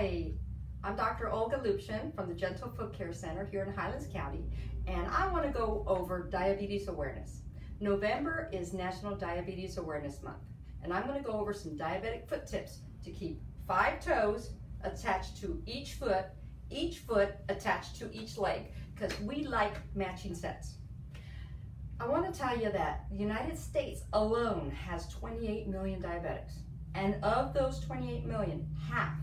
Hi, I'm Dr. Olga Lupshin from the Gentle Foot Care Center here in Highlands County, and I want to go over diabetes awareness. November is National Diabetes Awareness Month, and I'm going to go over some diabetic foot tips to keep 5 toes attached to each foot attached to each leg, because we like matching sets. I want to tell you that the United States alone has 28 million diabetics, and of those 28 million, half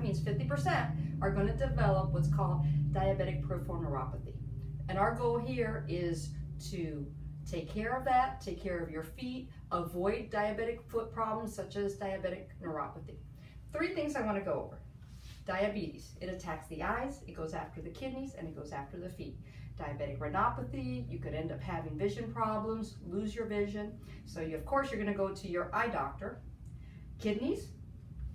means 50%, are going to develop what's called diabetic peripheral neuropathy. And our goal here is to take care of that, take care of your feet, avoid diabetic foot problems such as diabetic neuropathy. 3 things I want to go over. Diabetes, it attacks the eyes, it goes after the kidneys, and it goes after the feet. Diabetic retinopathy, you could end up having vision problems, lose your vision. So of course you're going to go to your eye doctor. Kidneys,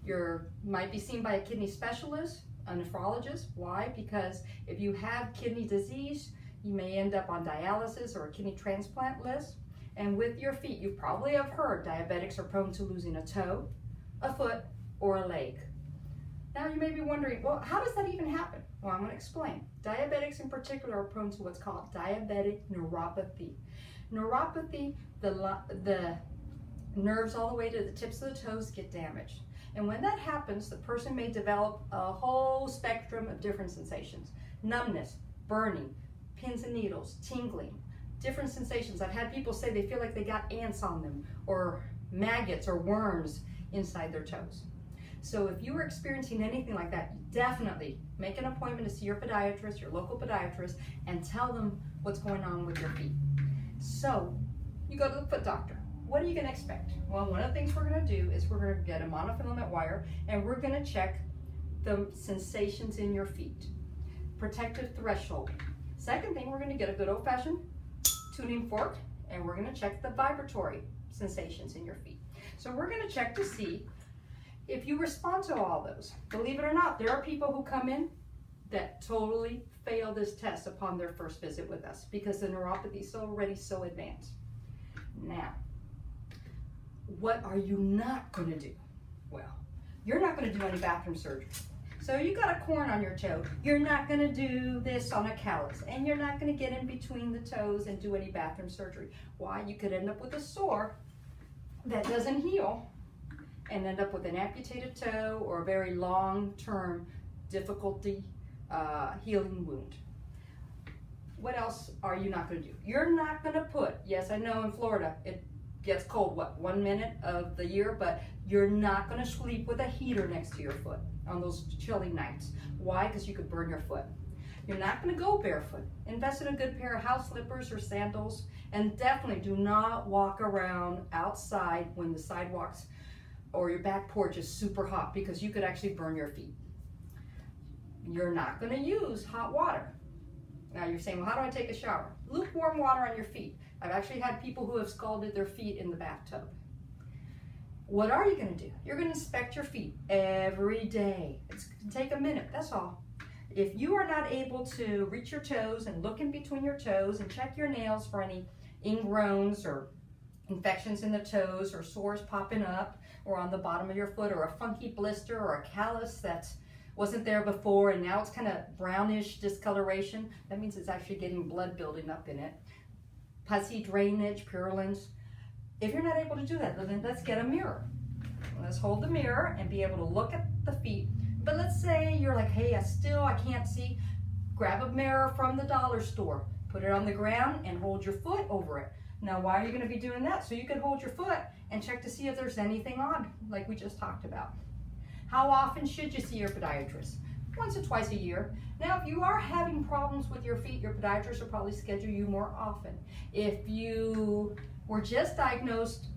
you might be seen by a kidney specialist, a nephrologist. Why? Because if you have kidney disease, you may end up on dialysis or a kidney transplant list. And with your feet, you probably have heard diabetics are prone to losing a toe, a foot, or a leg. Now you may be wondering, well, how does that even happen? Well, I'm going to explain. Diabetics in particular are prone to what's called diabetic neuropathy. Neuropathy, the nerves all the way to the tips of the toes get damaged. And when that happens, the person may develop a whole spectrum of different sensations. Numbness, burning, pins and needles, tingling, different sensations. I've had people say they feel like they got ants on them, or maggots or worms inside their toes. So if you are experiencing anything like that, definitely make an appointment to see your podiatrist, your local podiatrist, and tell them what's going on with your feet. So you go to the foot doctor. What are you going to expect? Well, one of the things we're going to do is we're going to get a monofilament wire, and we're going to check the sensations in your feet. Protective threshold. Second thing, we're going to get a good old-fashioned tuning fork, and we're going to check the vibratory sensations in your feet. So we're going to check to see if you respond to all those. Believe it or not, there are people who come in that totally fail this test upon their first visit with us because the neuropathy is already so advanced. Now, what are you not going to do? Well, you're not going to do any bathroom surgery. So you got a corn on your toe, you're not going to do this on a callus, and you're not going to get in between the toes and do any bathroom surgery. Why? You could end up with a sore that doesn't heal and end up with an amputated toe or a very long-term difficulty healing wound. What else are you not going to do? You're not going to put, yes, I know in Florida it gets cold, what, 1 minute of the year, but you're not going to sleep with a heater next to your foot on those chilly nights. Why? Because you could burn your foot. You're not going to go barefoot. Invest in a good pair of house slippers or sandals, and definitely do not walk around outside when the sidewalks or your back porch is super hot, because you could actually burn your feet. You're not going to use hot water. Now you're saying, well, how do I take a shower? Lukewarm water on your feet. I've actually had people who have scalded their feet in the bathtub. What are you going to do? You're going to inspect your feet every day. It's going to take a minute, that's all. If you are not able to reach your toes and look in between your toes and check your nails for any ingrowns or infections in the toes or sores popping up or on the bottom of your foot, or a funky blister or a callus that wasn't there before and now it's kind of brownish discoloration, that means it's actually getting blood building up in it. Pussy drainage, purulence. If you're not able to do that, then let's get a mirror. Let's hold the mirror and be able to look at the feet. But let's say you're like, hey, I can't see. Grab a mirror from the dollar store, put it on the ground and hold your foot over it. Now, why are you going to be doing that? So you can hold your foot and check to see if there's anything odd, like we just talked about. How often should you see your podiatrist? Once or twice a year. Now, if you are having problems with your feet, your podiatrist will probably schedule you more often. If you were just diagnosed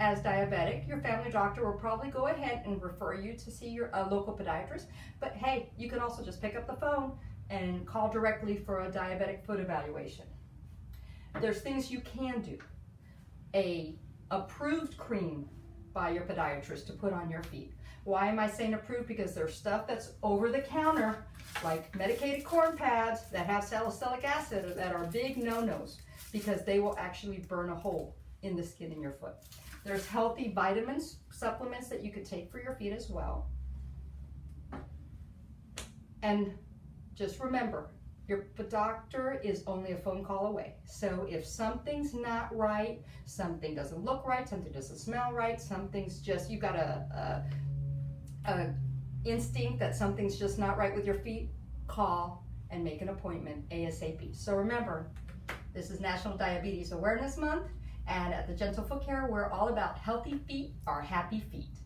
as diabetic, your family doctor will probably go ahead and refer you to see your local podiatrist. But hey, you could also just pick up the phone and call directly for a diabetic foot evaluation. There's things you can do. A approved cream by your podiatrist to put on your feet. Why am I saying approved? Because there's stuff that's over the counter, like medicated corn pads that have salicylic acid, that are big no-nos, because they will actually burn a hole in the skin in your foot. There's healthy vitamins, supplements that you could take for your feet as well. And just remember, your doctor is only a phone call away. So if something's not right, something doesn't look right, something doesn't smell right, something's just, you got a instinct that something's just not right with your feet, call and make an appointment ASAP. So remember, this is National Diabetes Awareness Month, and at the Gentle Foot Care, we're all about healthy feet are happy feet.